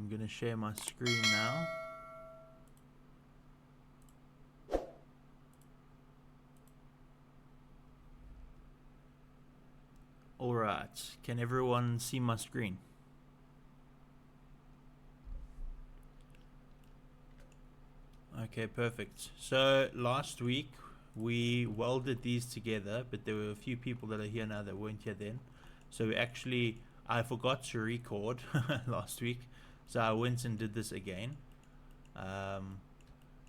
I'm gonna share my screen now. Alright, can everyone see my screen? Okay, perfect. So last week we welded these together, but there were a few people that are here now that weren't here then. So we actually, I forgot to record last week, so I went and did this again.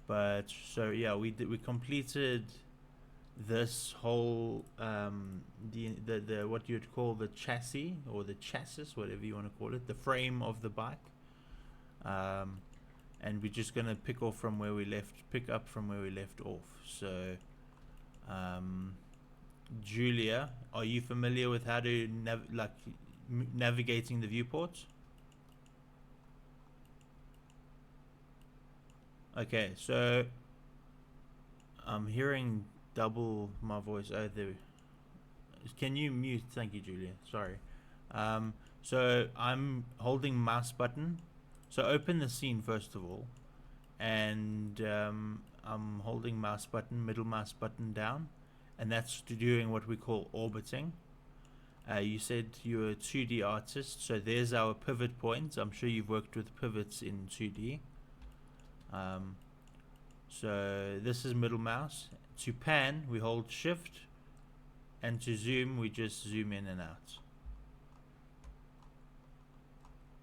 But so yeah, we completed this whole the what you'd call the chassis or the chassis, whatever you want to call it, the frame of the bike. And we're just gonna pick up from where we left off. So Julia, are you familiar with how to navigating the viewports? Okay, so I'm hearing double my voice. Oh, there. Can you mute? Thank you, Julia. Sorry. So I'm holding mouse button. So open the scene first of all, and I'm holding mouse button, middle mouse button down, and that's doing what we call orbiting. You said you're a 2D artist, so there's our pivot points. I'm sure you've worked with pivots in 2D. So this is middle mouse. To pan, we hold shift, and to zoom, we just zoom in and out.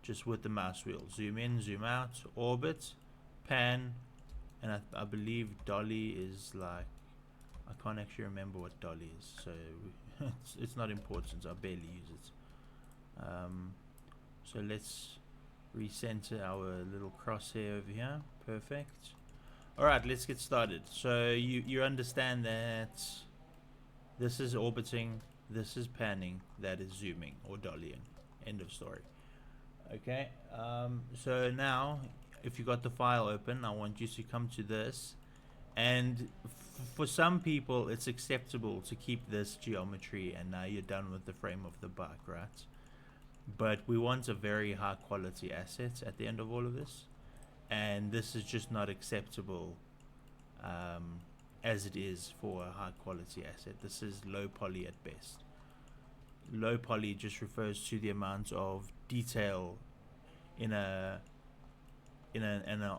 Just with the mouse wheel. Zoom in, zoom out, orbit, pan, and I believe dolly is like, I can't actually remember what dolly is, so it's not important. I barely use it. So let's recenter our little crosshair over here. Perfect. Alright, let's get started. So you understand that this is orbiting, this is panning, that is zooming or dollying. End of story. Okay, so now if you got the file open, I want you to come to this, and for some people it's acceptable to keep this geometry and now you're done with the frame of the bike, right? But we want a very high quality asset at the end of all of this, and this is just not acceptable as it is for a high quality asset. This is low poly at best. Low poly just refers to the amount of detail in an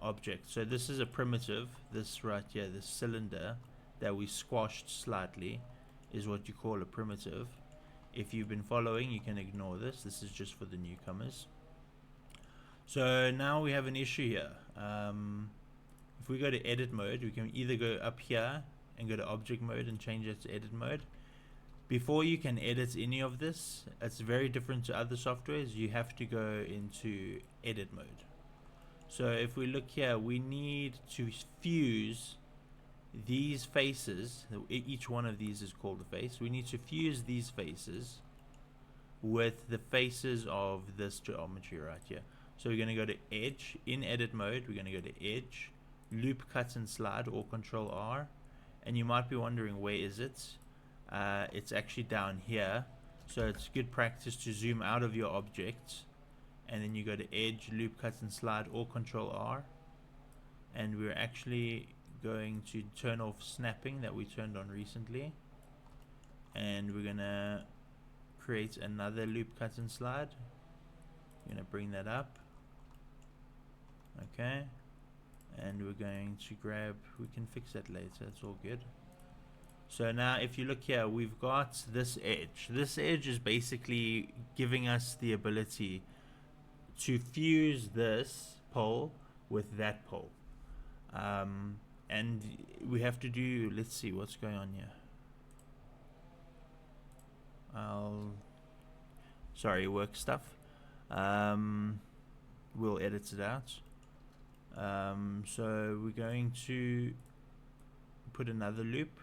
object. So this is a primitive. This right here, this cylinder that we squashed slightly, is what you call a primitive. If you've been following, you can ignore this. This is just for the newcomers. So now we have an issue here. If we go to edit mode, we can either go up here and go to object mode and change it to edit mode. Before you can edit any of this, it's very different to other softwares. You have to go into edit mode. So if we look here, we need to fuse these faces. Each one of these is called a face. We need to fuse these faces with the faces of this geometry right here. So we're going to go to edge. In edit mode, we're going to go to edge, loop, cut and slide, or control R. And you might be wondering, where is it? It's actually down here. So it's good practice to zoom out of your object, and then you go to edge, loop, cut and slide, or control R. And we're actually going to turn off snapping that we turned on recently, and we're gonna create another loop, cut and slide. We're gonna bring that up. Okay, and we're going to grab, we can fix that later, it's all good. So now if you look here, we've got this edge. This edge is basically giving us the ability to fuse this pole with that pole. And we have to do, let's see what's going on here. Sorry, work stuff. We'll edit it out. So we're going to put another loop.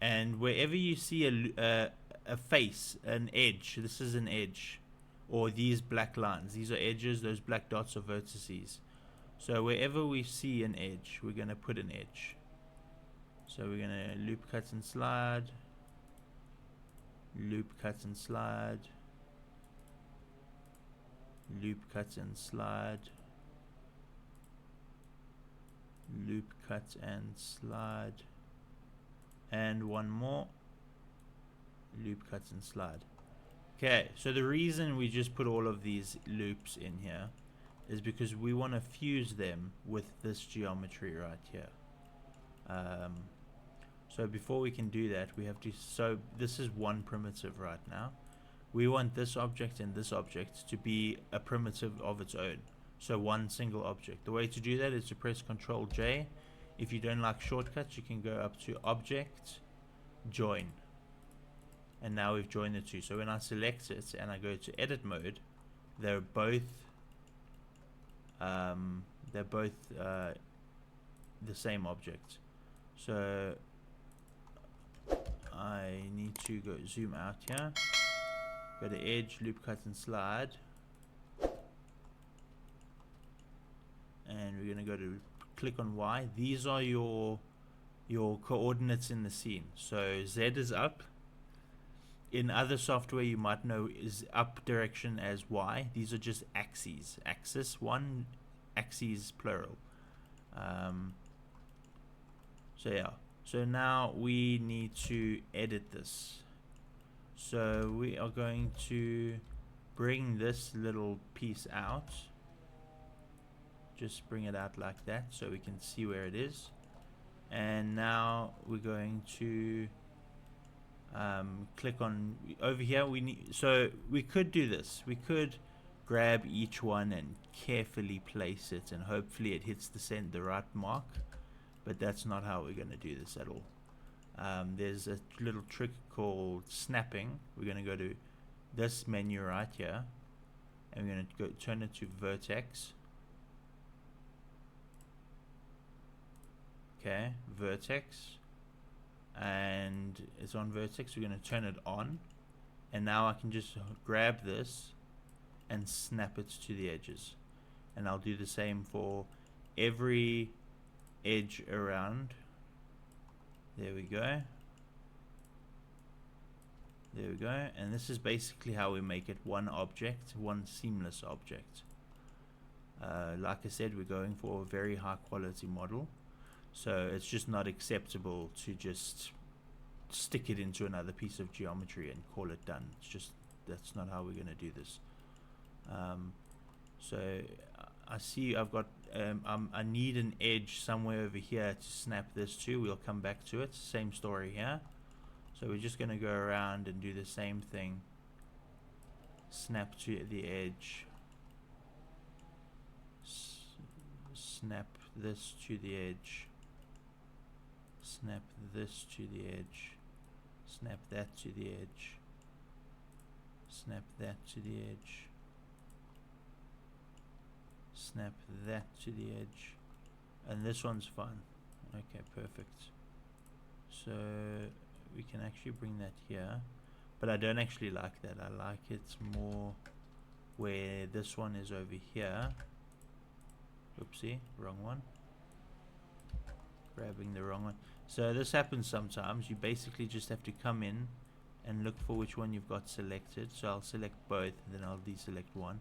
And wherever you see a face, an edge, this is an edge, or these black lines, these are edges, those black dots are vertices. So wherever we see an edge, we're going to put an edge. So we're going to loop, cut and slide, loop, cut and slide, loop cut and slide, loop cut and slide, and one more, loop cut and slide. Okay, so the reason we just put all of these loops in here is because we want to fuse them with this geometry right here. So before we can do that, we have to, so this is one primitive right now. We want this object and this object to be a primitive of its own. So one single object. The way to do that is to press Ctrl J. If you don't like shortcuts, you can go up to Object, Join. And now we've joined the two. So when I select it and I go to edit mode, they're both the same object. So I need to go zoom out here, go to edge, loop cut and slide, and we're going to go to click on Y. These are your coordinates in the scene. So Z is up. In other software you might know is up direction as Y. These are just axes. Axis 1, axes plural. So yeah. So now we need to edit this. So we are going to bring this little piece out. Just bring it out like that so we can see where it is. And now we're going to click on over here. We need, so we could do this. We could grab each one and carefully place it, and hopefully it hits the right mark. But that's not how we're going to do this at all. There's a little trick called snapping. We're going to go to this menu right here, and we're going to go turn it to vertex. Okay, vertex, and it's on vertex. We're going to turn it on, and now I can just grab this and snap it to the edges, and I'll do the same for every edge around. There we go. There we go. And this is basically how we make it one object, one seamless object. Like I said, we're going for a very high quality model, so it's just not acceptable to just stick it into another piece of geometry and call it done. It's just, that's not how we're going to do this. So I see I've got I need an edge somewhere over here to snap this to. We'll come back to it. Same story here. So we're just going to go around and do the same thing. Snap to the edge. Snap this to the edge. Snap this to the edge. Snap that to the edge. Snap that to the edge. Snap that to the edge, and this one's fine. Okay, perfect. So we can actually bring that here, but I don't actually like that. I like it more where this one is over here. Oopsie, wrong one. Grabbing the wrong one. So this happens sometimes. You basically just have to come in and look for which one you've got selected. So I'll select both, and then I'll deselect one.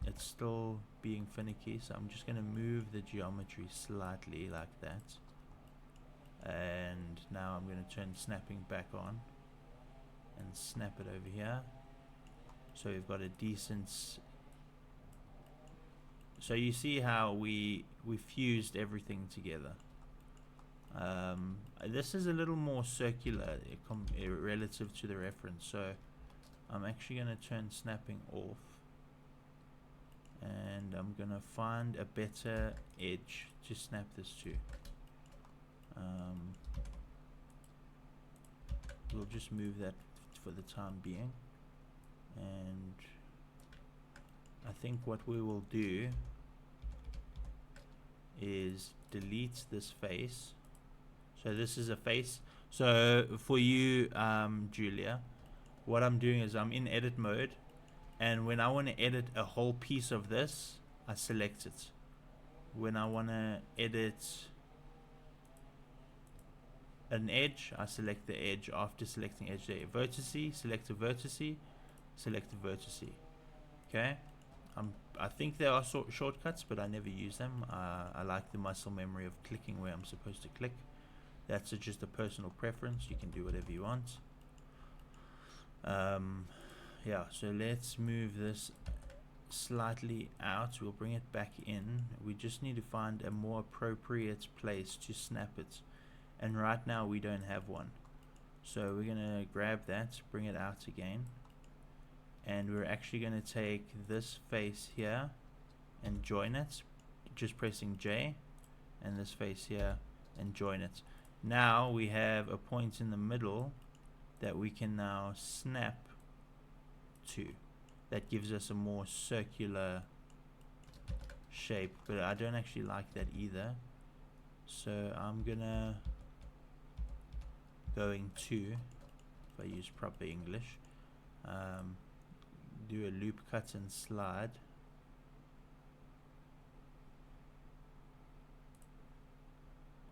It's still being finicky, so I'm just going to move the geometry slightly like that. And now I'm going to turn snapping back on and snap it over here. So we've got a decent... So you see how we fused everything together. This is a little more circular relative to the reference, so I'm actually going to turn snapping off. And I'm gonna find a better edge to snap this to. We'll just move that for the time being, and I think what we will do is delete this face. So this is a face. So for you, Julia, what I'm doing is I'm in edit mode, and when I want to edit a whole piece of this, I select it. When I want to edit an edge, I select the edge. After selecting edge there, vertice, select a vertice, select a vertice. okay. I think there are shortcuts, but I never use them. I like the muscle memory of clicking where I'm supposed to click. That's just a personal preference. You can do whatever you want. Yeah, so let's move this slightly out. We'll bring it back in. We just need to find a more appropriate place to snap it. And right now we don't have one. So we're going to grab that, bring it out again. And we're actually going to take this face here and join it, just pressing J, and this face here and join it. Now we have a point in the middle that we can now snap to. That gives us a more circular shape, but I don't actually like that either. So I'm going to, if I use proper English, do a loop cut and slide.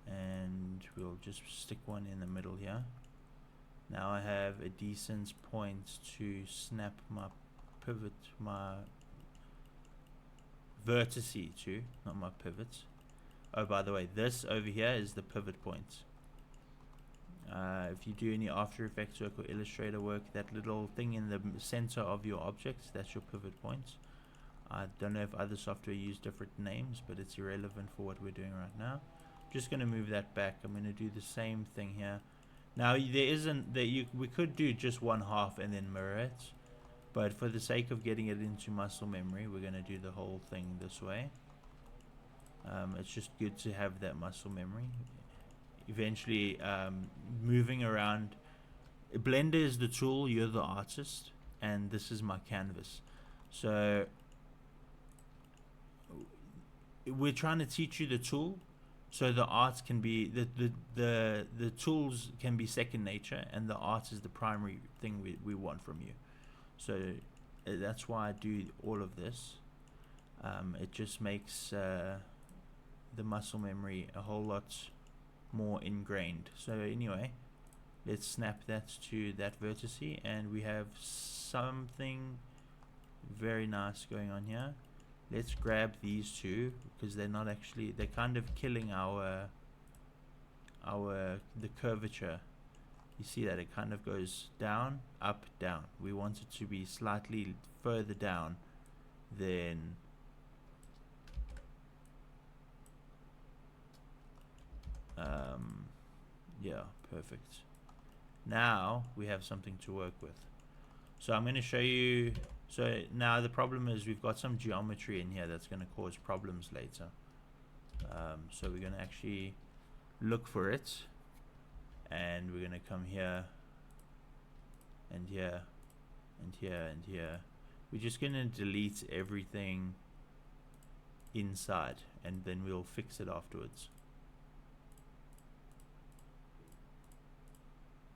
And we'll just stick one in the middle here. Now I have a decent point to snap my pivot, my vertice to, not my pivots. Oh, by the way, this over here is the pivot point. If you do any After Effects work or Illustrator work, that little thing in the center of your object, that's your pivot point. I don't know if other software use different names, but it's irrelevant for what we're doing right now. Just going to move that back. I'm going to do the same thing here. Now we could do just one half and then mirror it, but for the sake of getting it into muscle memory, we're going to do the whole thing this way. It's just good to have that muscle memory. Eventually, moving around. Blender is the tool, you're the artist, and this is my canvas. So we're trying to teach you the tool, so the art can be the tools can be second nature, and the art is the primary thing we want from you. So that's why I do all of this. It just makes the muscle memory a whole lot more ingrained. So anyway, let's snap that to that vertice, and we have something very nice going on here. Let's grab these two, because they're not actually, they're kind of killing the curvature. You see that it kind of goes down, up, down. We want it to be slightly further down than yeah, perfect. Now we have something to work with. So I'm going to show you. So now the problem is we've got some geometry in here that's going to cause problems later. So we're going to actually look for it, and we're going to come here and here and here and here. We're just going to delete everything inside, and then we'll fix it afterwards.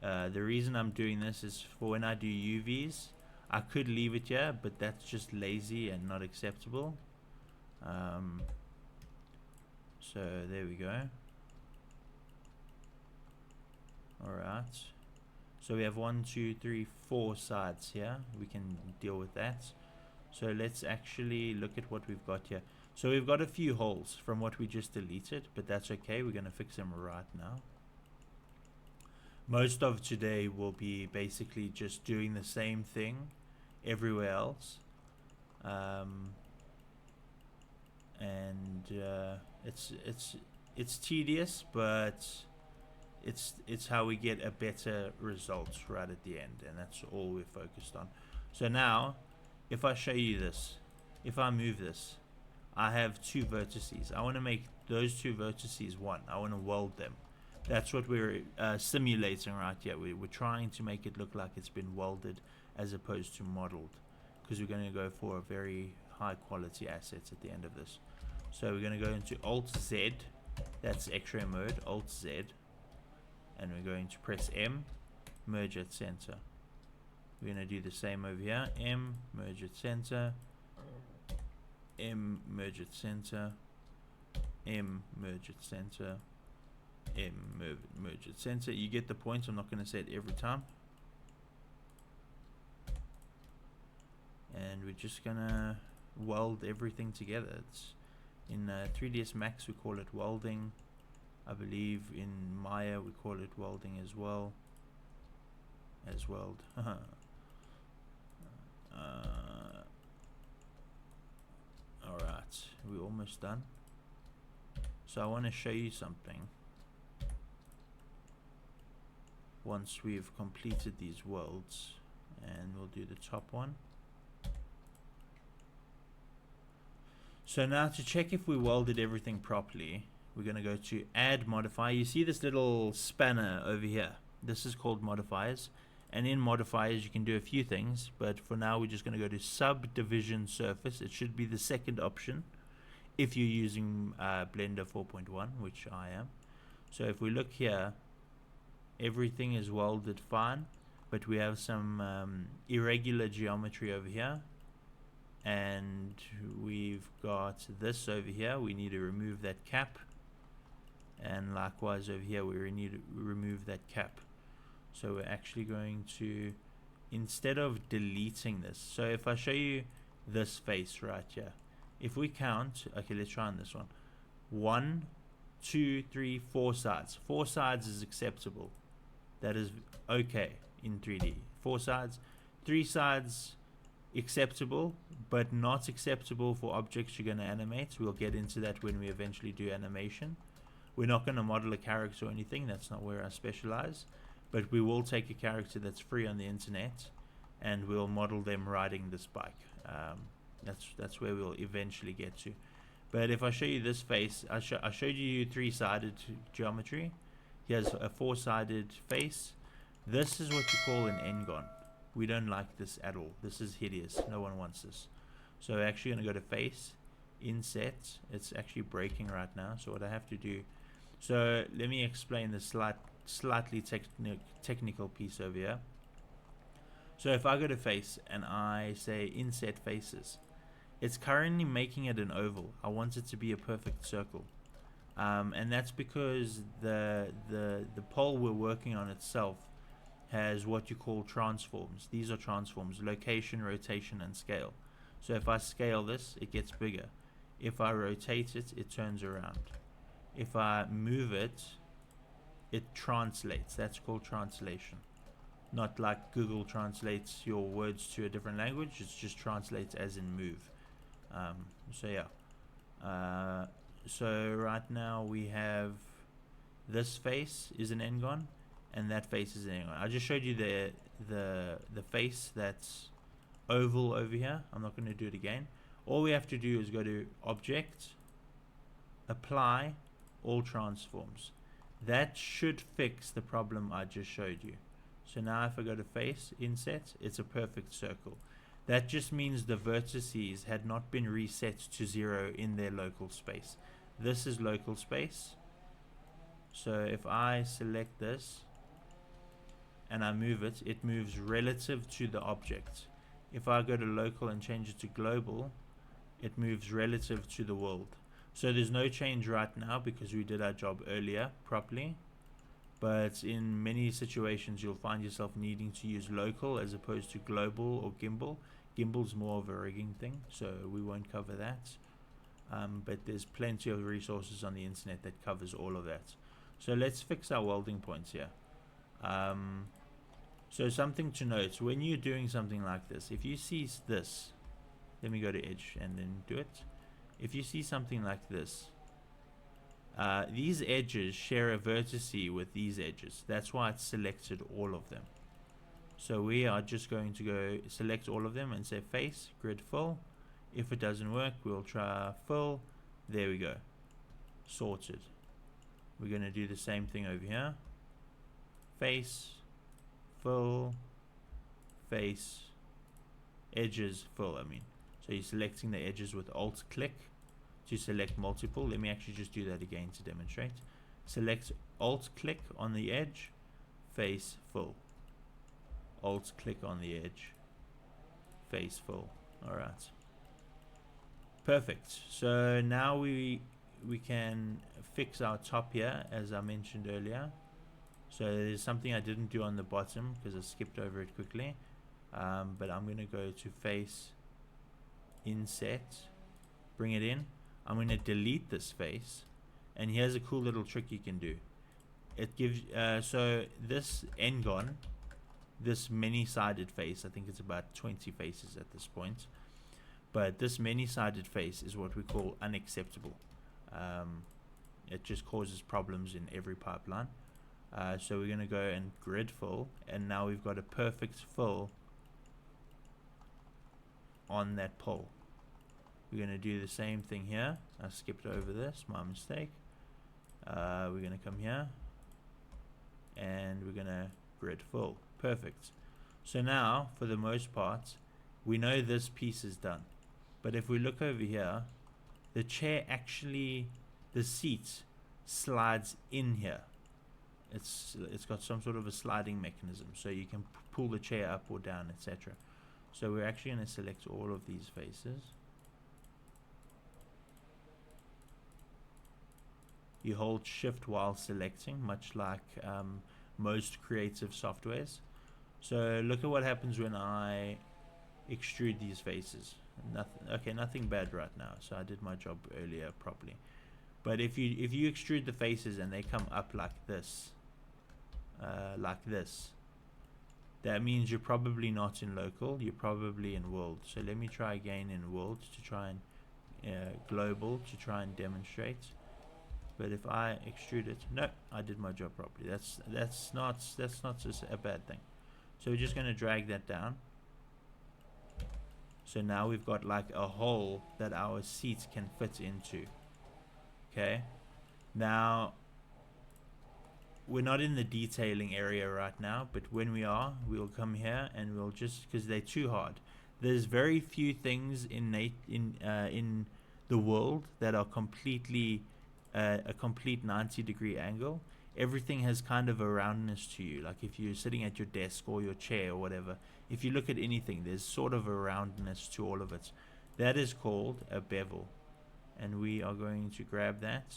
The reason I'm doing this is for when I do UVs. I could leave it here, but that's just lazy and not acceptable. So there we go. Alright. So we have 1, 2, 3, 4 sides here. We can deal with that. So let's actually look at what we've got here. So we've got a few holes from what we just deleted, but that's okay. We're going to fix them right now. Most of today will be basically just doing the same thing everywhere else, and it's tedious, but it's how we get a better result right at the end, and that's all we're focused on. So now, if I show you this, if I move this, I have two vertices. I want to make those two vertices one. I want to weld them. That's what we're simulating right here. We're trying to make it look like it's been welded as opposed to modeled, because we're going to go for a very high quality assets at the end of this. So we're going to go into Alt Z, that's X-ray mode, Alt Z, and we're going to press M, merge at center. We're going to do the same over here, M, merge at center, M, merge at center, M, merge at center, M, merge at center. You get the point. I'm not going to say it every time. And and we're just gonna weld everything together. It's in 3ds Max we call it welding. I believe in Maya we call it welding as well. As weld. Alright, we're almost done. So I want to show you something. Once we've completed these welds, and we'll do the top one. So now to check if we welded everything properly, we're going to go to add modifier. You see this little spanner over here. This is called modifiers. And in modifiers you can do a few things, but for now we're just going to go to subdivision surface. It should be the second option if you're using Blender 4.1, which I am. So if we look here, everything is welded fine, but we have some irregular geometry over here, and we've got this over here. We need to remove that cap, and likewise over here we need to remove that cap. So we're actually going to, instead of deleting this, so if I show you this face right here, if we count, okay, let's try on this one. 1, 2, 3, 4 sides. 4 sides is acceptable. That is okay in 3D. 4 sides. 3 sides acceptable, but not acceptable for objects you're going to animate. We'll get into that when we eventually do animation. We're not going to model a character or anything. That's not where I specialize. But we will take a character that's free on the internet, and we'll model them riding this bike. That's where we'll eventually get to. But if I show you this face, I showed you 3-sided geometry. Here's a 4-sided face. This is what you call an n-gon. We don't like this at all. This is hideous. No one wants this. So we're actually going to go to face, inset. It's actually breaking right now. So what I have to do, so let me explain the slightly technical piece over here. So if I go to face and I say inset faces, it's currently making it an oval. I want it to be a perfect circle. And that's because the pole we're working on itself has what you call transforms. These are transforms: location, rotation, and scale. So if I scale this, it gets bigger. If I rotate it, it turns around. If I move it, it translates. That's called translation. Not like Google translates your words to a different language. It just translates as in move. So yeah. So right now we have this face is an n-gon, and that face is an n-gon. I just showed you the face that's oval over here. I'm not going to do it again. All we have to do is go to Object, Apply, All Transforms. That should fix the problem I just showed you. So now if I go to Face, Inset, it's a perfect circle. That just means the vertices had not been reset to 0 in their local space. This is local space. So if I select this and I move it, it moves relative to the object. If I go to local and change it to global, it moves relative to the world. So there's no change right now because we did our job earlier properly. But in many situations you'll find yourself needing to use local as opposed to global or gimbal. Gimbal's more of a rigging thing, so we won't cover that. But there's plenty of resources on the internet that covers all of that. So let's fix our welding points here. So something to note, when you're doing something like this, if you see this, let me go to edge and then do it. If you see something like this, these edges share a vertice with these edges. That's why it's selected all of them. So we are just going to go select all of them and say face, grid fill. If it doesn't work, we'll try fill. There we go. Sorted. We're going to do the same thing over here. Face, fill, face, edges, fill, I mean. So you're selecting the edges with Alt click to select multiple. Let me actually just do that again to demonstrate. Select Alt click on the edge, face, fill. Alt click on the edge, face, fill. Alright. Perfect. So now we can fix our top here as I mentioned earlier. So there's something I didn't do on the bottom because I skipped over it quickly. But I'm going to go to face, inset, bring it in. I'm going to delete this face, and here's a cool little trick you can do. It gives so this Ngon, this many-sided face, I think it's about 20 faces at this point, but this many-sided face is what we call unacceptable. It just causes problems in every pipeline. So we're going to go and grid fill, and now we've got a perfect fill on that pole. We're going to do the same thing here. I skipped over this, my mistake. We're going to come here, and we're going to grid fill. Perfect. So now, for the most part, we know this piece is done. But if we look over here, the chair actually, the seat slides in here. It's got some sort of a sliding mechanism, so you can pull the chair up or down, etc. So we're actually going to select all of these faces. You hold shift while selecting, much like most creative softwares. So look at what happens when I extrude these faces. Nothing bad right now, so I did my job earlier properly. But if you extrude the faces and they come up like this, that means you're probably not in local, you're probably in world. So let me try again in world to try and global to try and demonstrate. But if I extrude it, no, I did my job properly. That's not just a bad thing. So we're just going to drag that down. So now we've got like a hole that our seats can fit into. Okay. Now we're not in the detailing area right now, but when we are, we'll come here and we'll just, because they're too hard. There's very few things in the world that are completely a complete 90-degree angle. Everything has kind of a roundness to you. Like if you're sitting at your desk or your chair or whatever, if you look at anything, there's sort of a roundness to all of it. That is called a bevel, and we are going to grab that,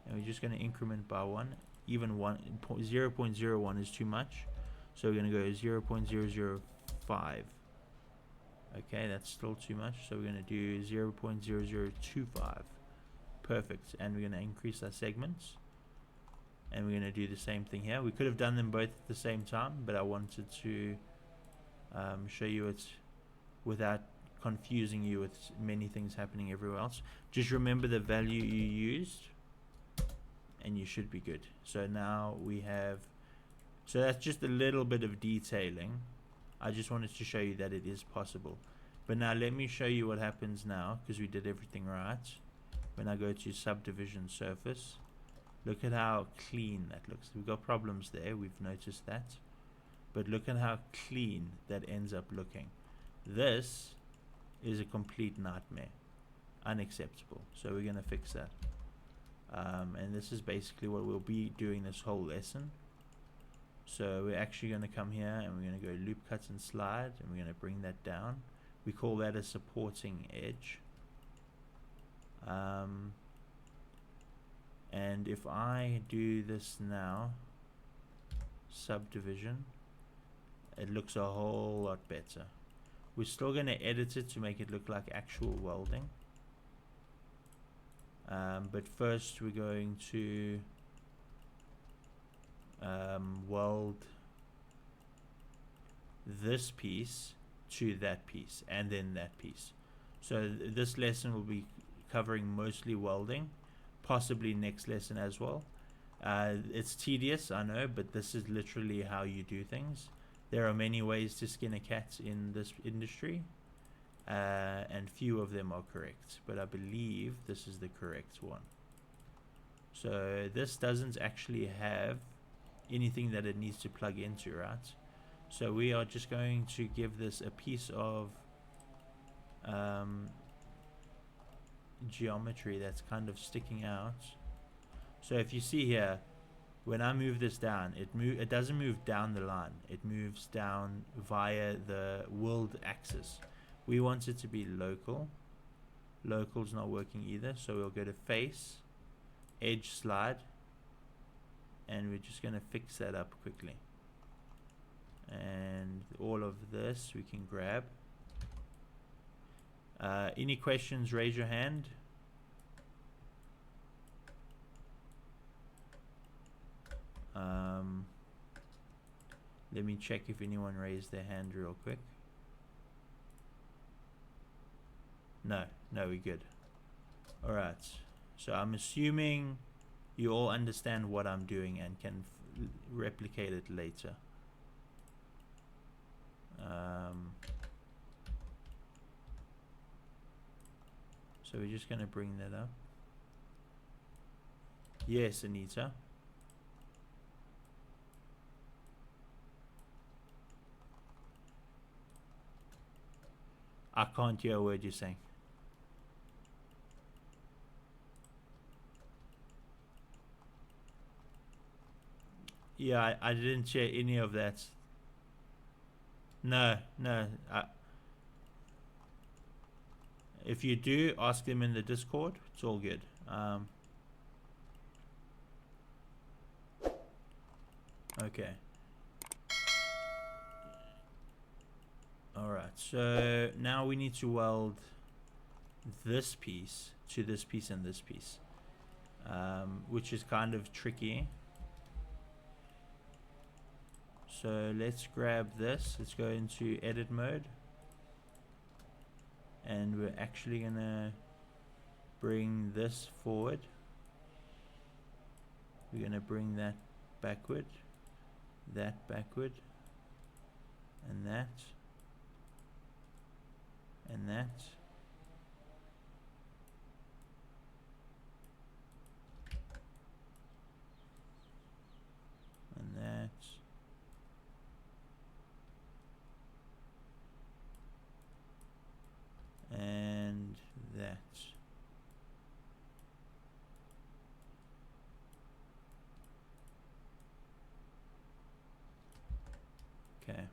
and we're just going to increment by 1. Even 0.01 is too much, so we're going to go 0.005. Okay, that's still too much, so we're going to do 0.0025. Perfect. And we're going to increase our segments, and we're going to do the same thing here. We could have done them both at the same time, but I wanted to show you it without confusing you with many things happening everywhere else. Just remember the value you used, and you should be good. So now we have, so that's just a little bit of detailing. I just wanted to show you that it is possible. But now let me show you what happens now, because we did everything right. When I go to subdivision surface, look at how clean that looks. We've got problems there, we've noticed that. But look at how clean that ends up looking. This is a complete nightmare. Unacceptable. So we're going to fix that. And this is basically what we'll be doing this whole lesson. So we're actually going to come here and we're going to go loop cut and slide, and we're going to bring that down. We call that a supporting edge. And if I do this now, subdivision, it looks a whole lot better. We're still going to edit it to make it look like actual welding. But first we're going to weld this piece to that piece, and then that piece. So this lesson will be covering mostly welding, possibly next lesson as well. It's tedious, I know, but this is literally how you do things. There are many ways to skin a cat in this industry, and few of them are correct, but I believe this is the correct one. So this doesn't actually have anything that it needs to plug into, right? So we are just going to give this a piece of geometry that's kind of sticking out. So if you see here, when I move this down, it doesn't move down the line, it moves down via the world axis. We want it to be local. Local's not working either, so we'll go to face, edge slide, and we're just going to fix that up quickly. And all of this we can grab. Any questions, raise your hand. Let me check if anyone raised their hand real quick. No, we're good. Alright, so I'm assuming you all understand what I'm doing and can replicate it later. So we're just going to bring that up. Yes, Anita. I can't hear a word you're saying. Yeah, I didn't share any of that. No. If you do, ask them in the Discord. It's all good. Okay. Alright, so now we need to weld this piece to this piece and this piece, which is kind of tricky. So let's grab this. Let's go into edit mode. And we're actually going to bring this forward. We're going to bring that backward, and that, and that. And that. And that. Okay.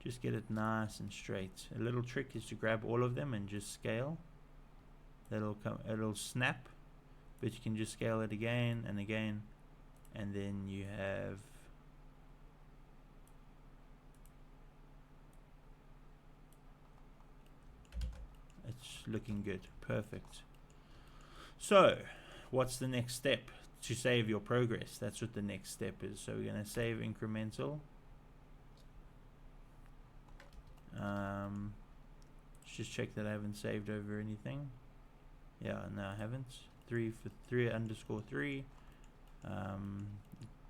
Just get it nice and straight. A little trick is to grab all of them and just scale. That'll come, it'll snap, but you can just scale it again and again, and then you have it's looking good. Perfect. So what's the next step? To save your progress. That's what the next step is. So we're going to save incremental. Let's just check that I haven't saved over anything. Yeah, no, I haven't. 3 for 3_3.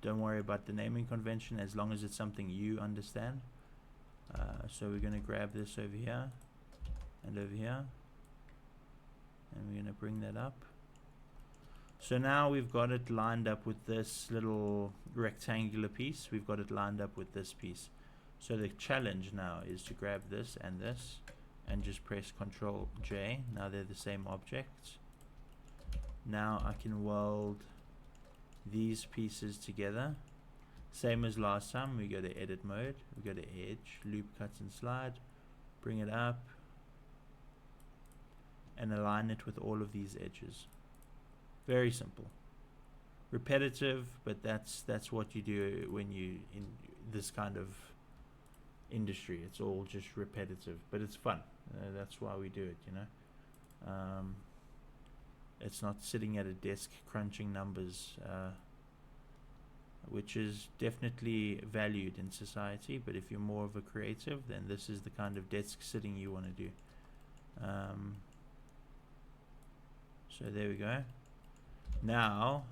Don't worry about the naming convention as long as it's something you understand. So we're going to grab this over here and over here, and we're going to bring that up. So now we've got it lined up with this little rectangular piece. We've got it lined up with this piece. So the challenge now is to grab this and just press Ctrl J. Now they're the same objects. Now I can weld these pieces together. Same as last time, we go to edit mode, we go to edge, loop, cuts and slide, bring it up and align it with all of these edges. Very simple. Repetitive, but that's what you do when you in this kind of industry. It's all just repetitive, but it's fun. That's why we do it, you know. It's not sitting at a desk crunching numbers, which is definitely valued in society, but if you're more of a creative, then this is the kind of desk sitting you want to do. So there we go. Now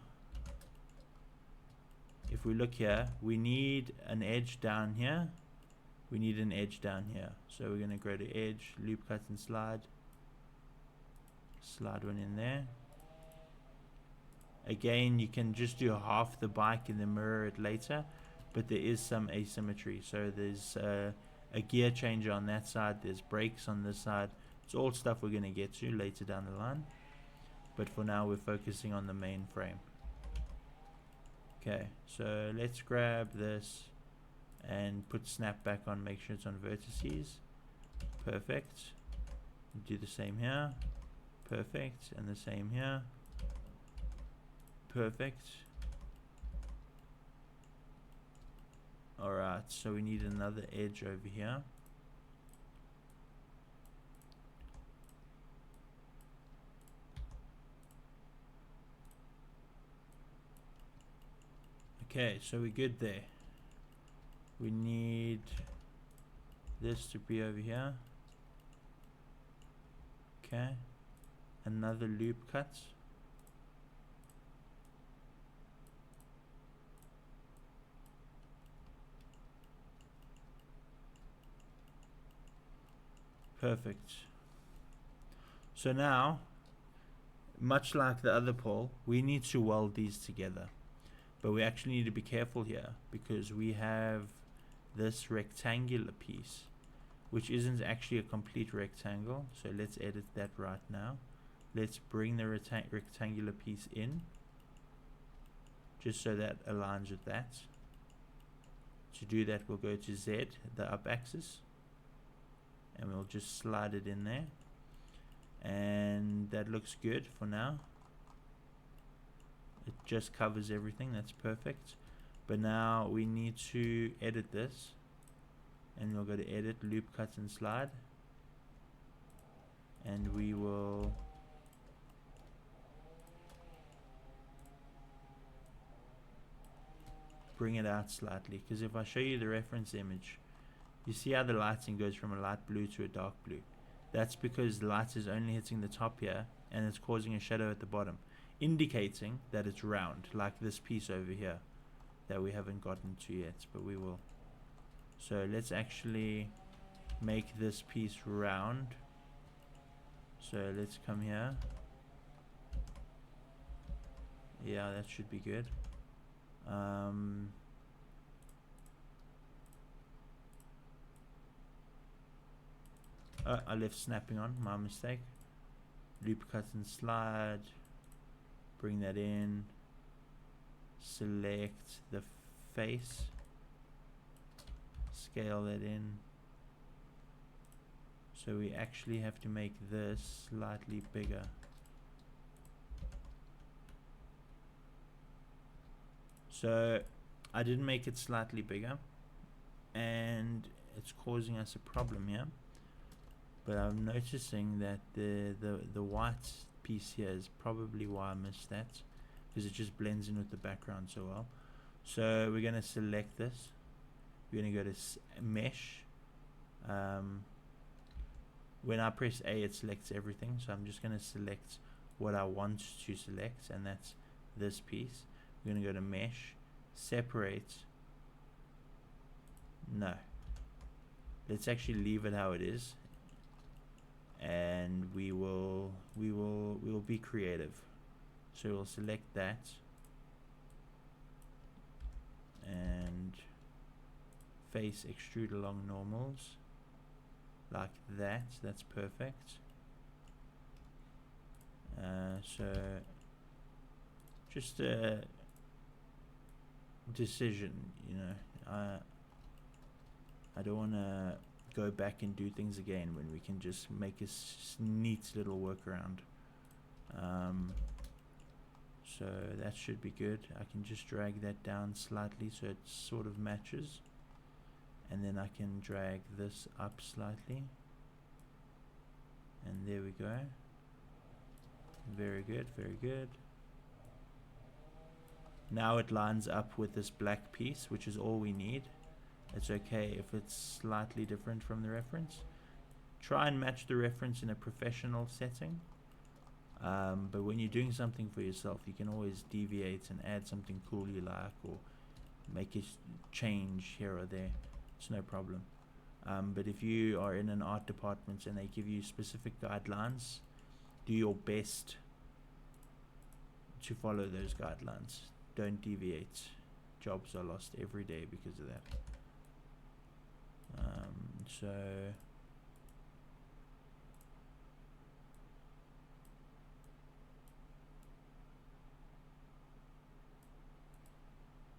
if we look here, we need an edge down here, we need an edge down here. So we're going to go to edge, loop, cut and slide one in there. Again, you can just do half the bike and then mirror it later, but there is some asymmetry. So there's a gear changer on that side, there's brakes on this side. It's all stuff we're going to get to later down the line, but for now we're focusing on the main frame. Okay, so let's grab this and put snap back on, make sure it's on vertices. Perfect. Do the same here. Perfect. And the same here. Perfect. Alright, so we need another edge over here. Okay, so we're good there. We need this to be over here. Okay, another loop cut. Perfect. So now, much like the other pole, we need to weld these together. But we actually need to be careful here because we have this rectangular piece, which isn't actually a complete rectangle. So let's edit that right now. Let's bring the rectangular piece in, just so that aligns with that. To do that, we'll go to Z, the up axis, and we'll just slide it in there. And that looks good for now. It just covers everything. That's perfect. But now we need to edit this, and we'll go to edit, loop, cut, and slide, and we will bring it out slightly, because if I show you the reference image, you see how the lighting goes from a light blue to a dark blue. That's because the light is only hitting the top here and it's causing a shadow at the bottom, indicating that it's round, like this piece over here that we haven't gotten to yet, but we will. So let's actually make this piece round. So let's come here. Yeah, that should be good. Oh, I left snapping on, my mistake. Loop, cut, and slide. Bring that in. Select the face. Scale that in. So we actually have to make this slightly bigger. So I didn't make it slightly bigger, and it's causing us a problem here. But I'm noticing that the white piece here is probably why I missed that, because it just blends in with the background so well. So we're going to select this. We're going to go to mesh. When I press A, it selects everything. So I'm just going to select what I want to select, and that's this piece. We're going to go to mesh, separate. No. Let's actually leave it how it is. And we will be creative. So we'll select that and face extrude along normals like that. That's perfect. So just a decision, you know. I don't want to go back and do things again when we can just make a neat little workaround. So that should be good. I can just drag that down slightly so it sort of matches, and then I can drag this up slightly, and there we go. Very good, very good. Now it lines up with this black piece, which is all we need. It's okay if it's slightly different from the reference. Try and match the reference in a professional setting. But when you're doing something for yourself, you can always deviate and add something cool you like, or make a change here or there. It's no problem. But if you are in an art department and they give you specific guidelines, do your best to follow those guidelines. Don't deviate. Jobs are lost every day because of that. So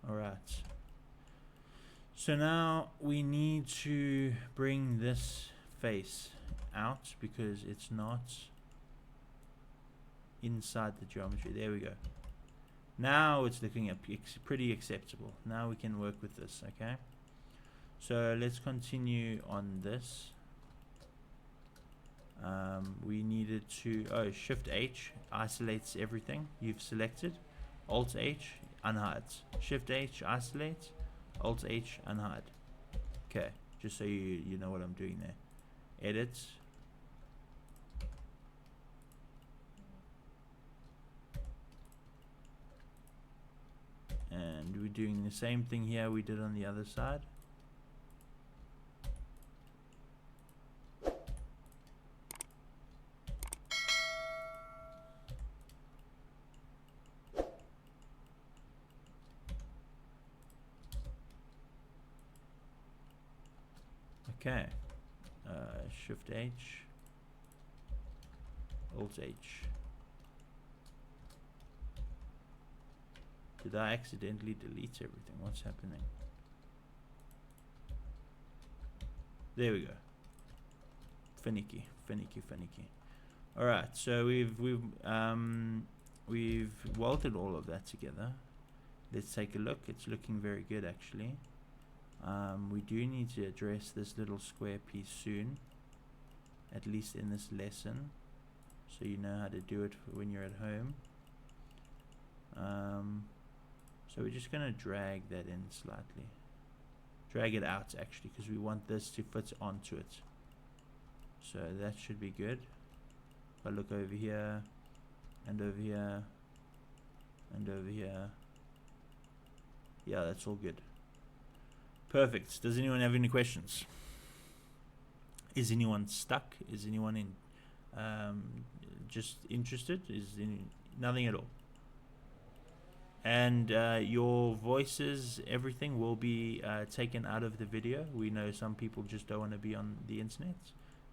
alright, so now we need to bring this face out because it's not inside the geometry. There we go. Now it's looking pretty acceptable. Now we can work with this. Okay, so let's continue on this. We needed to, Shift H isolates everything you've selected. Alt H unhide. Shift H, isolate. Alt H, unhide. Okay, just so you know what I'm doing there. Edit. And we're doing the same thing here we did on the other side. Okay, Shift H, Alt H. Did I accidentally delete everything? What's happening? There we go. Finicky. All right, so we've welded all of that together. Let's take a look. It's looking very good, actually. We do need to address this little square piece soon, at least in this lesson, so you know how to do it when you're at home. So we're just going to drag that in slightly. Drag it out, actually, because we want this to fit onto it. So that should be good. If I look over here, and over here, and over here. Yeah, that's all good. Perfect. Does anyone have any questions? Is anyone stuck? Is anyone in just interested? Nothing at all? And your voices, everything will be taken out of the video. We know some people just don't want to be on the internet.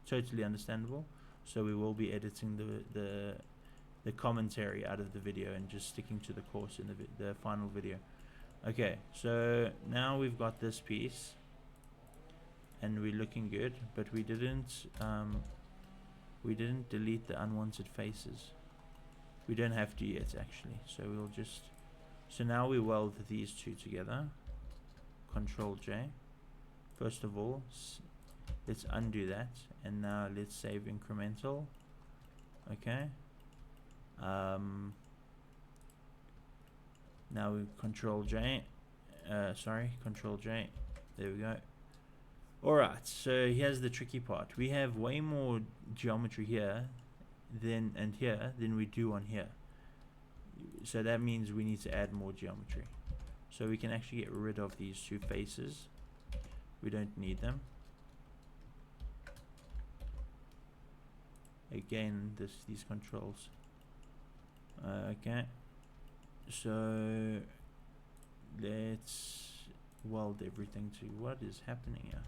Totally understandable. So we will be editing the commentary out of the video and just sticking to the course in the final video. Okay, so now we've got this piece and we're looking good, but we didn't delete the unwanted faces. We don't have to yet, actually. So we'll just, so now we weld these two together. Control J. First of all, let's undo that, and now let's save incremental. Okay. Now we Control J. Control J. There we go. Alright, so here's the tricky part. We have way more geometry here and here than we do on here. So that means we need to add more geometry. So we can actually get rid of these two faces. We don't need them. Again, these controls. Okay. So let's weld everything to what is happening here.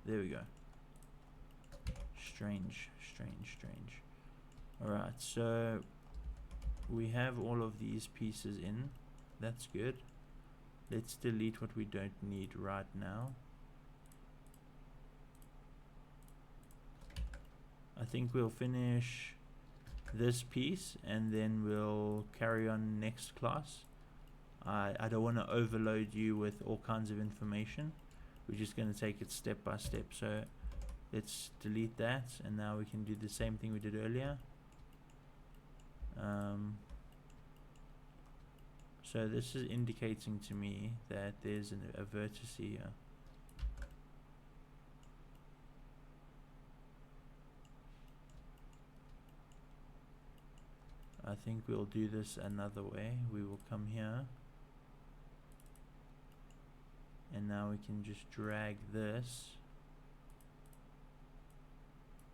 There we go. Strange. Alright, so we have all of these pieces in. That's good. Let's delete what we don't need right now. I think we'll finish this piece and then we'll carry on next class. I don't want to overload you with all kinds of information. We're just going to take it step by step. So let's delete that, and now we can do the same thing we did earlier. So this is indicating to me that there's a vertex here. I think we'll do this another way. We will come here, and now we can just drag this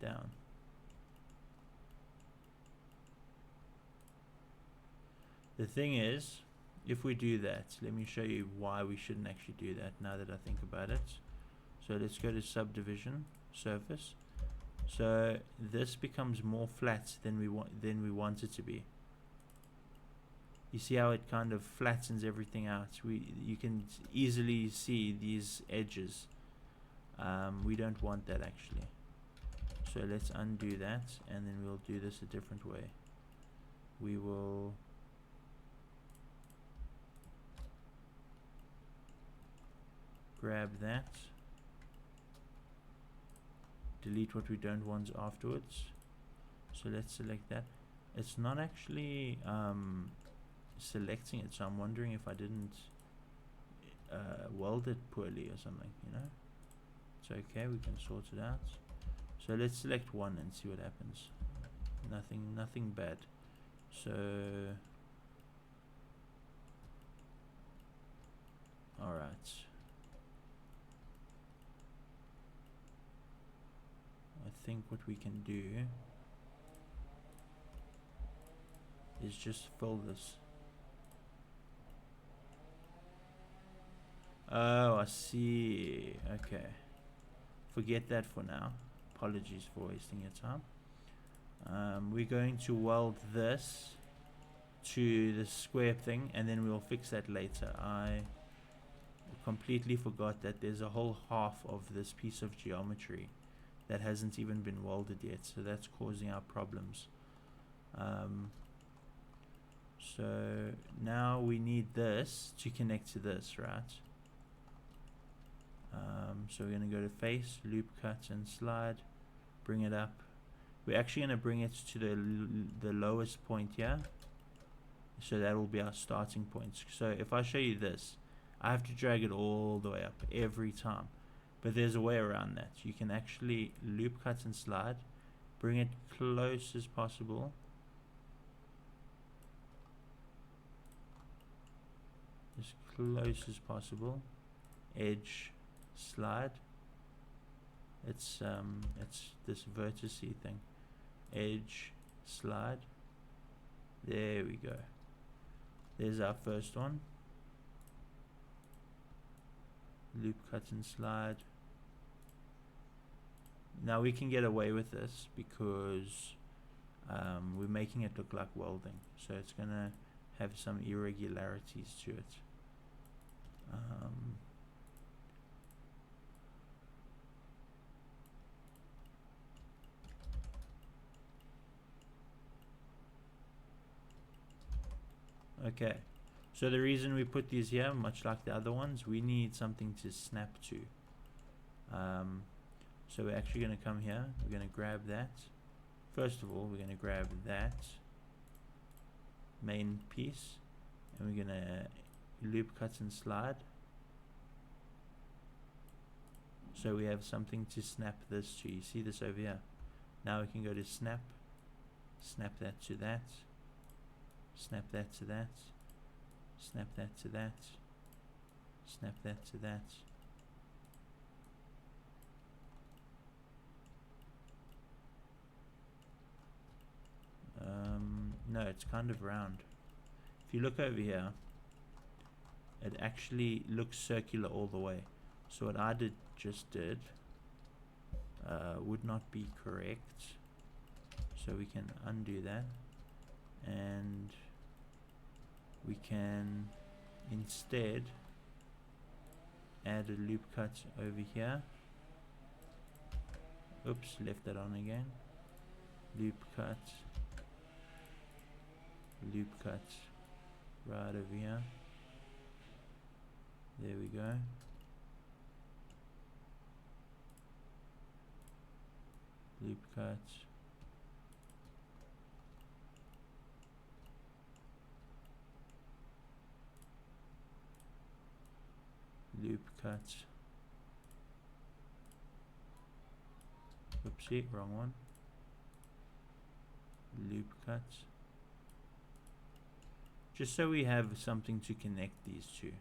down. The thing is, if we do that, let me show you why we shouldn't actually do that now that I think about it. So let's go to subdivision, surface. So this becomes more flat than we want it to be. You see how it kind of flattens everything out. You can easily see these edges. We don't want that actually. So let's undo that, and then we'll do this a different way. We will grab that, delete what we don't want afterwards. So let's select that. It's not actually selecting it, so I'm wondering if I didn't weld it poorly or something, you know. It's okay, we can sort it out. So let's select one and see what happens. Nothing bad. So alright, I think what we can do is just fill this. Oh, I see. Okay, forget that for now. Apologies for wasting your time. We're going to weld this to the square thing, and then we'll fix that later. I completely forgot that there's a whole half of this piece of geometry that hasn't even been welded yet, so that's causing our problems. So now we need this to connect to this, right? So we're going to go to face, loop cut and slide, bring it up. We're actually going to bring it to the lowest point here, so that will be our starting point. So if I show you this, I have to drag it all the way up every time, but there's a way around that. You can actually loop cut and slide, bring it close as possible, as close as possible, edge, slide. It's this vertice thing, edge, slide. There we go. There's our first one. Loop cut and slide. Now we can get away with this because we're making it look like welding, so it's gonna have some irregularities to it. Okay, so the reason we put these here, much like the other ones, we need something to snap to. So we're actually going to come here, we're going to grab that. First of all, we're going to grab that main piece, and we're going to loop cut and slide. So we have something to snap this to. You see this over here. Now we can go to snap, snap that to that, snap that to that, snap that to that, snap that to that. No, it's kind of round. If you look over here, it actually looks circular all the way. So what I just did would not be correct. So we can undo that, and we can instead add a loop cut over here. Oops, left that on again. Loop cut right over here. There we go. Loop cut, loop cut. Oopsie, wrong one. Loop cut. Just so we have something to connect these two.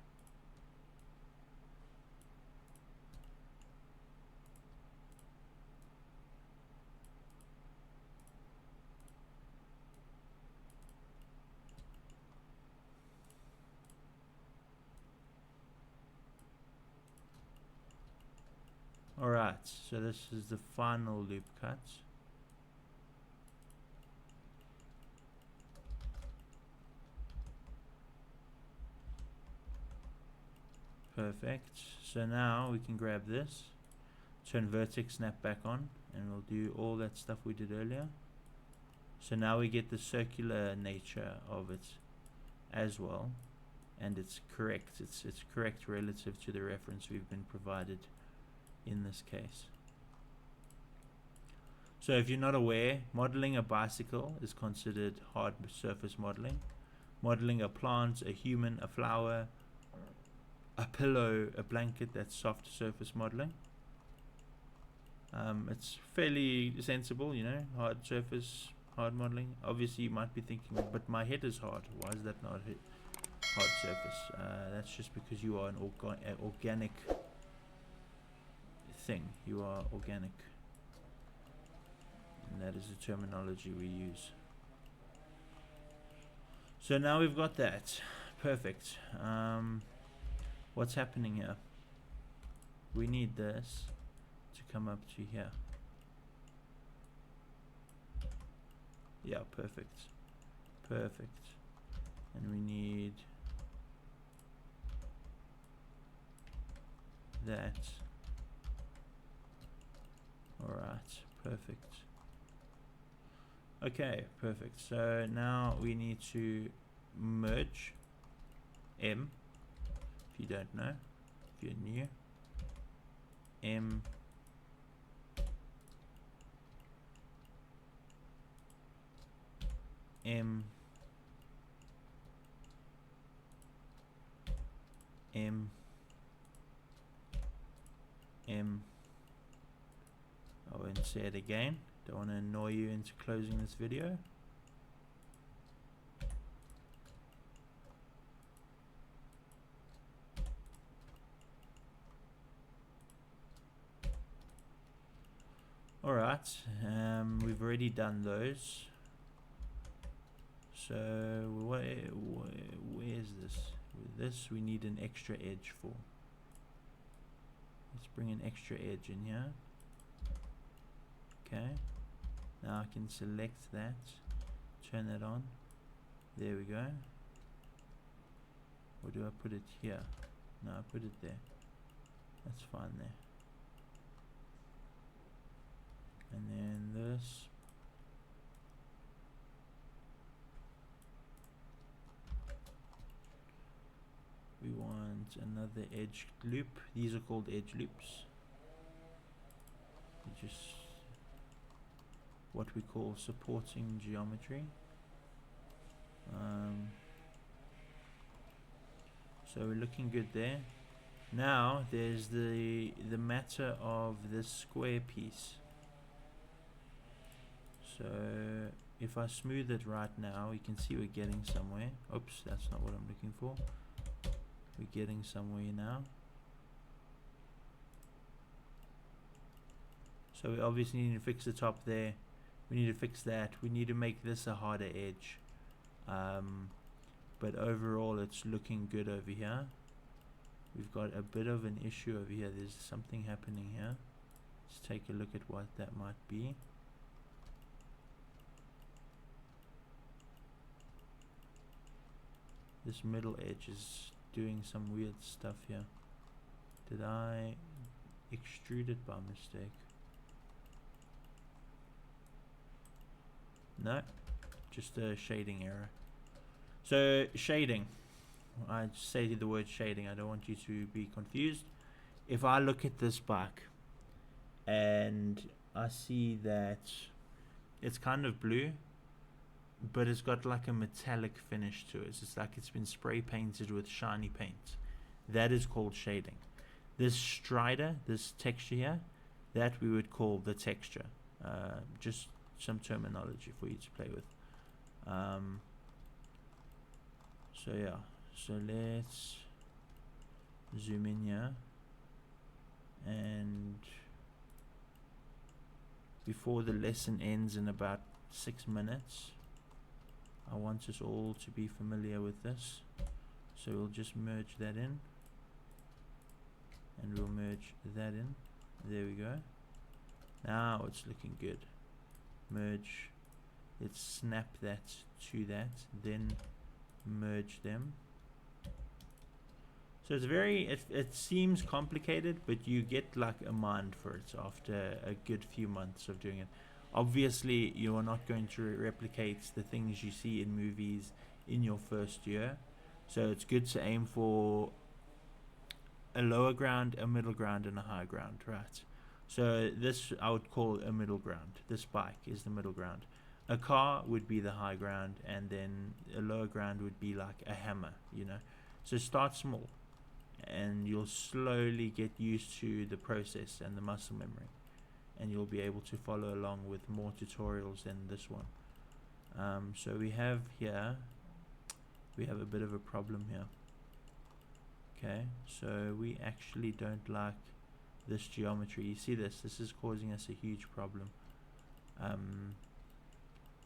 Alright, so this is the final loop cut. Perfect. So now we can grab this, turn vertex snap back on, and we'll do all that stuff we did earlier. So now we get the circular nature of it as well, and it's correct. It's correct relative to the reference we've been provided in this case. So if you're not aware, modeling a bicycle is considered hard surface modeling. modeling a plant, a human, a flower, a pillow, a blanket. That's soft surface modeling. It's fairly sensible, you know, hard surface, hard modeling. Obviously, you might be thinking, but my head is hard. Why is that not hard surface? That's just because you are an organic thing. You are organic. And that is the terminology we use. So now we've got that. Perfect. What's happening here? We need this to come up to here. Yeah, perfect. Perfect. And we need that. Alright, perfect. Okay, perfect. So now we need to merge M, if you don't know, if you're new, M M M M. I won't say it again. Don't want to annoy you into closing this video. Alright, we've already done those. So where's this? With this we need an extra edge for. Let's bring an extra edge in here. Okay. Now I can select that, turn that on. There we go. Or do I put it here? No, I put it there. That's fine there. And then this. We want another edge loop. These are called edge loops. Just what we call supporting geometry. So we're looking good there. Now there's the matter of this square piece. So if I smooth it right now, you can see we're getting somewhere. Oops, that's not what I'm looking for. We're getting somewhere now. So we obviously need to fix the top there. We need to fix that. We need to make this a harder edge. But overall it's looking good over here. We've got a bit of an issue over here. There's something happening here. Let's take a look at what that might be. This middle edge is doing some weird stuff here. Did I extrude it by mistake? No, just a shading error. So shading, I say the word shading, I don't want you to be confused. If I look at this bike and I see that it's kind of blue, but it's got like a metallic finish to it. It's like it's been spray painted with shiny paint. That is called shading. This strider, this texture here, that we would call the texture. Just some terminology for you to play with. So yeah, so let's zoom in here, and before the lesson ends in about 6 minutes, I want us all to be familiar with this. So we'll just merge that in, and we'll merge that in. There we go. Now it's looking good. Merge. Let's snap that to that, then merge them. So it's very, it seems complicated, but you get like a mind for it after a good few months of doing it. Obviously you are not going to replicate the things you see in movies in your first year, so it's good to aim for a lower ground, a middle ground, and a high ground, right? So this I would call a middle ground. This bike is the middle ground. A car would be the high ground, and then a lower ground would be like a hammer, you know. So start small, and you'll slowly get used to the process and the muscle memory, and you'll be able to follow along with more tutorials than this one. So we have here, we have a bit of a problem here. Okay, so we actually don't like this geometry. You see this is causing us a huge problem.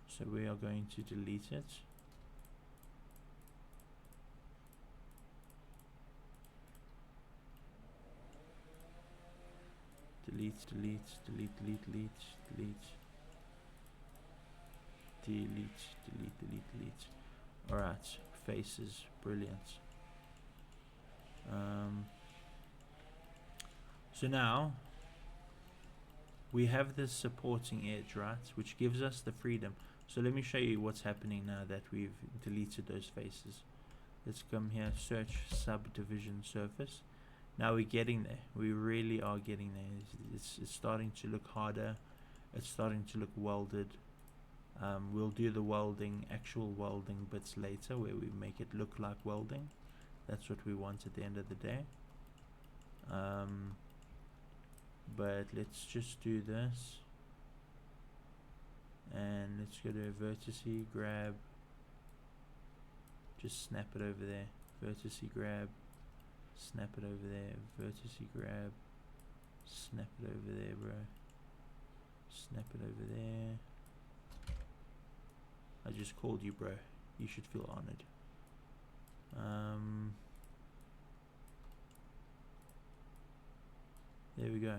So we are going to delete it. Delete, delete, delete, delete, delete, delete, delete, delete, delete, delete. Alright, faces, brilliant. So now we have this supporting edge, right, which gives us the freedom. So let me show you what's happening now that we've deleted those faces. Let's come here, search subdivision surface. Now we're getting there. We really are getting there. It's starting to look harder. It's starting to look welded. We'll do the welding, actual welding bits later, where we make it look like welding. That's what we want at the end of the day. But let's just do this, and let's go to vertice, grab, just snap it over there, vertice, grab, snap it over there, vertice, grab, snap it over there, bro, snap it over there. I just called you bro, you should feel honored. There we go.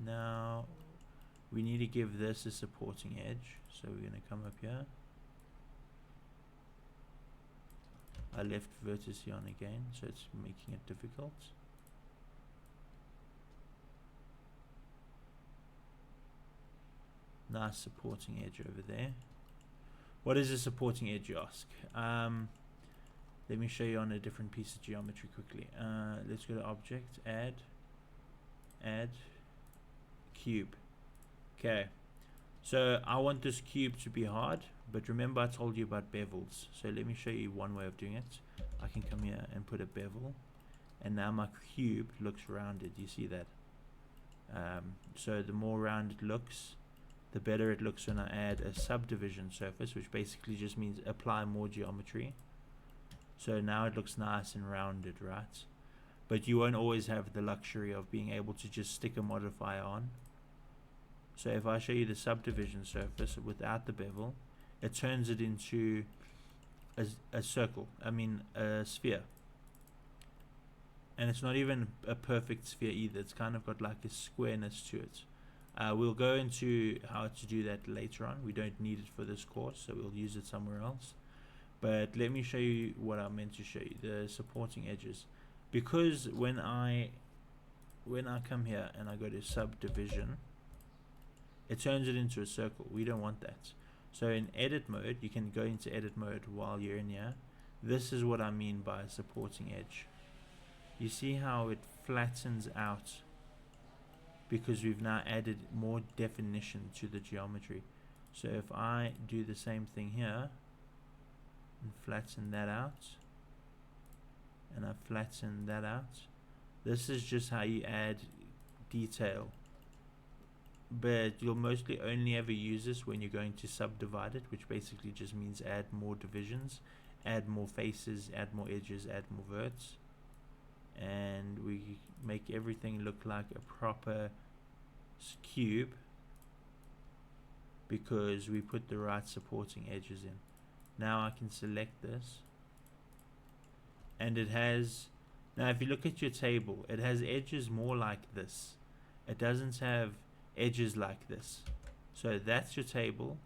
Now we need to give this a supporting edge, so we're going to come up here. I left vertice on again, so it's making it difficult. Nice supporting edge over there. What is a supporting edge, you ask? Let me show you on a different piece of geometry quickly. Let's go to object, add, cube. Okay, so I want this cube to be hard, but remember I told you about bevels. So let me show you one way of doing it. I can come here and put a bevel, and now my cube looks rounded. You see that? So the more round it looks, the better it looks when I add a subdivision surface, which basically just means apply more geometry. So now it looks nice and rounded, right? But you won't always have the luxury of being able to just stick a modifier on. So if I show you the subdivision surface without the bevel, it turns it into a circle, a sphere. And it's not even a perfect sphere either, it's kind of got like a squareness to it. We'll go into how to do that later on. We don't need it for this course, so we'll use it somewhere else. But let me show you what I meant to show you, the supporting edges. Because when I come here and I go to subdivision, it turns it into a circle. We don't want that. So in edit mode, you can go into edit mode while you're in here. This is what I mean by a supporting edge. You see how it flattens out because we've now added more definition to the geometry. So if I do the same thing here and flatten that out, and I flatten that out, this is just how you add detail. But you'll mostly only ever use this when you're going to subdivide it, which basically just means add more divisions, add more faces, add more edges, add more verts, and we make everything look like a proper cube because we put the right supporting edges in. Now I can select this, and it has, now if you look at your table, it has edges more like this. It doesn't have edges like this. So that's your table,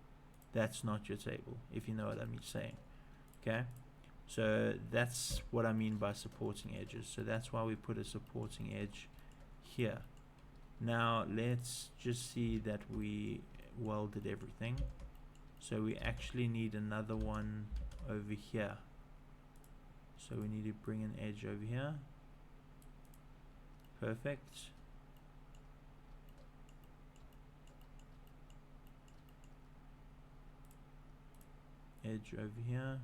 that's not your table, if you know what I'm saying. Okay, so that's what I mean by supporting edges. So that's why we put a supporting edge here. Now let's just see that we welded everything. So we actually need another one over here. So we need to bring an edge over here. Perfect. edge over here.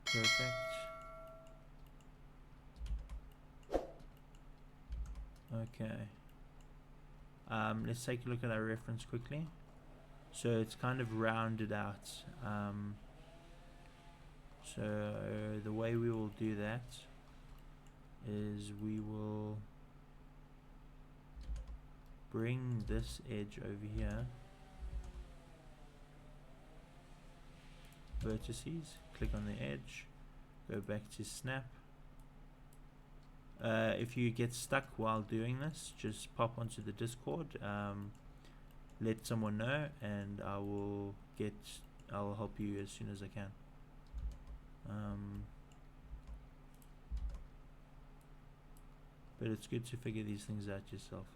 Perfect. Okay. Let's take a look at our reference quickly. So it's kind of rounded out. So the way we will do that is we will bring this edge over here, vertices, click on the edge, go back to snap. If you get stuck while doing this, just pop onto the Discord, let someone know, and I'll help you as soon as I can. But it's good to figure these things out yourself.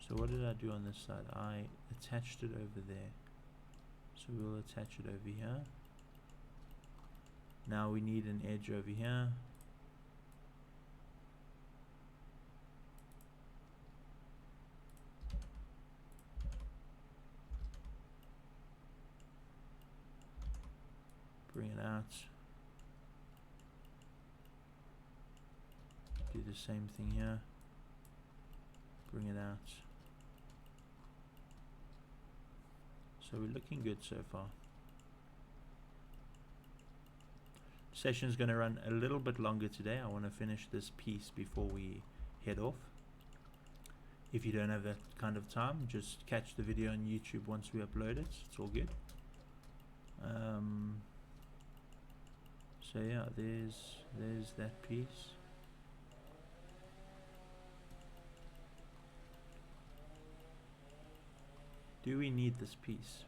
So what did I do on this side? I attached it over there. So we'll attach it over here. Now we need an edge over here. Bring it out. Do the same thing here. Bring it out. So we're looking good so far. Session's going to run a little bit longer today. I want to finish this piece before we head off. If you don't have that kind of time, just catch the video on YouTube once we upload it. It's all good. So yeah, there's that piece. Do we need this piece?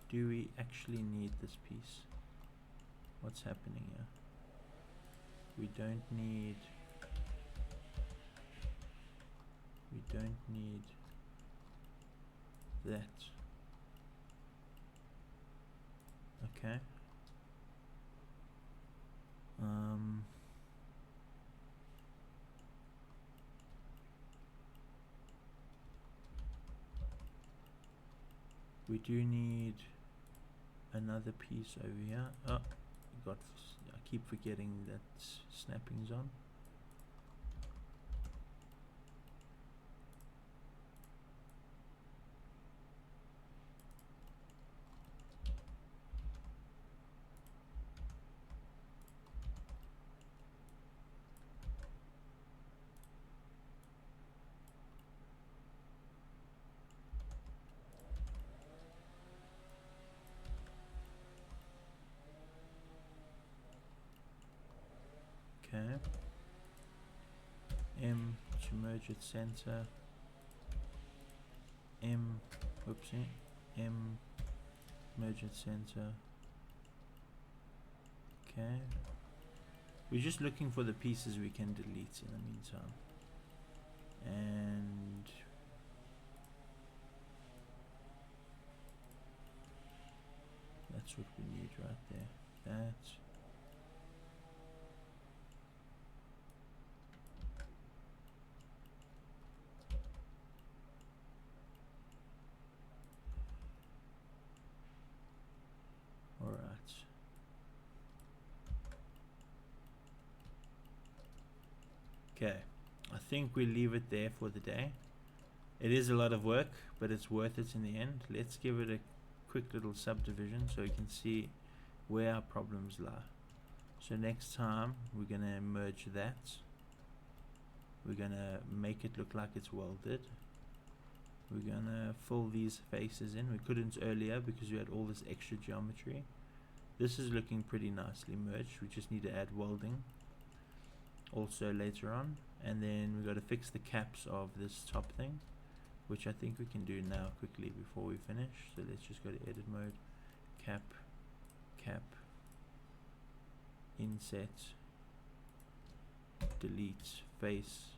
Do we actually need this piece? What's happening here? We don't need that. Okay. We do need another piece over here. Oh, I keep forgetting that snapping's on. Okay. M to merge at center. M merge at center. Okay. We're just looking for the pieces we can delete in the meantime. And that's what we need right there. That. Okay, I think we'll leave it there for the day. It is a lot of work, but it's worth it in the end. Let's give it a quick little subdivision so you can see where our problems lie. So next time we're going to merge that. We're going to make it look like it's welded. We're going to fill these faces in. We couldn't earlier because we had all this extra geometry. This is looking pretty nicely merged. We just need to add welding also later on, and then we got to fix the caps of this top thing, which I think we can do now quickly before we finish. So let's just go to edit mode, cap, inset, delete, face,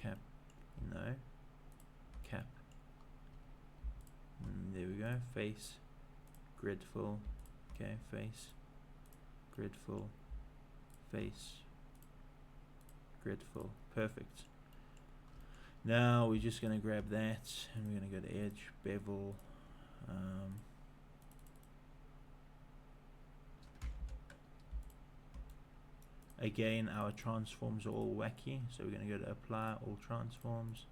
cap, no, cap, and there we go, face, grid fill, okay, face, grid fill, face, Grateful. Perfect. Now we're just going to grab that and we're going to go to edge, bevel. Again, our transforms are all wacky, so we're going to go to apply all transforms.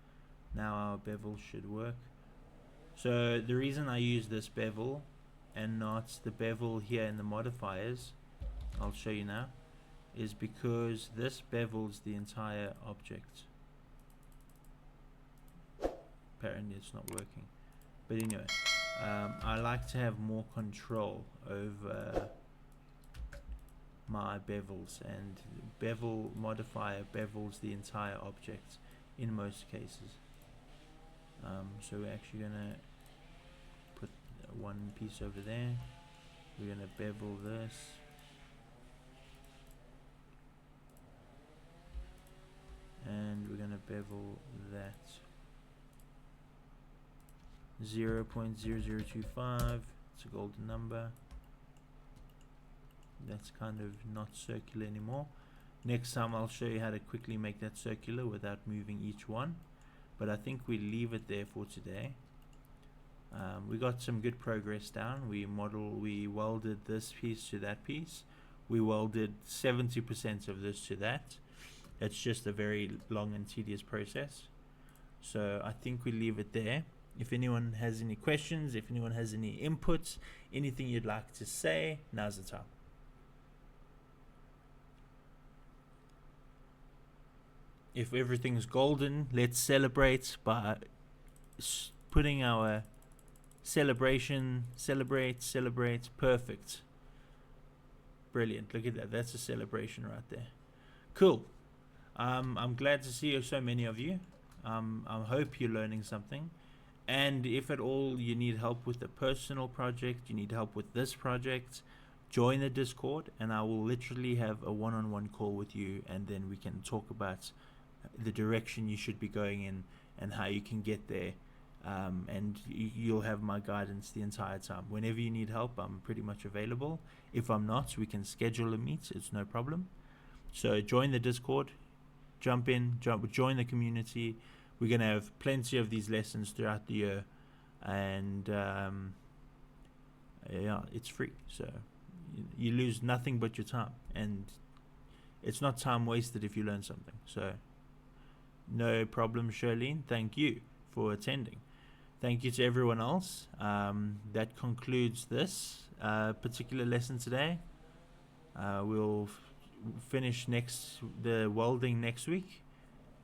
Now our bevel should work. So the reason I use this bevel and not the bevel here in the modifiers, I'll show you now, is because this bevels the entire object. Apparently it's not working, but anyway, I like to have more control over my bevels, and bevel modifier bevels the entire object in most cases. So we're actually gonna put one piece over there. We're gonna bevel this. And we're gonna bevel that 0.0025. It's a golden number. That's kind of not circular anymore. Next time I'll show you how to quickly make that circular without moving each one, but I think we leave it there for today. We got some good progress down. We welded this piece to that piece. We welded 70% of this to that. It's just a very long and tedious process. So I think we leave it there. If anyone has any questions, if anyone has any inputs, anything you'd like to say, now's the time. If everything's golden, let's celebrate by putting our celebration, celebrate, perfect. Brilliant, look at that, that's a celebration right there. Cool. I'm glad to see so many of you. I hope you're learning something. And if at all you need help with a personal project, you need help with this project, join the Discord and I will literally have a one-on-one call with you, and then we can talk about the direction you should be going in and how you can get there. And you'll have my guidance the entire time. Whenever you need help, I'm pretty much available. If I'm not, we can schedule a meet. It's no problem. So join the Discord, join the community. We're going to have plenty of these lessons throughout the year, and yeah, it's free, so you lose nothing but your time, and it's not time wasted if you learn something. So no problem, Charlene. Thank you for attending. Thank you to everyone else. That concludes this particular lesson today. We'll finish the welding next week,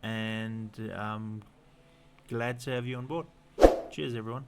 and I'm glad to have you on board. Cheers, everyone.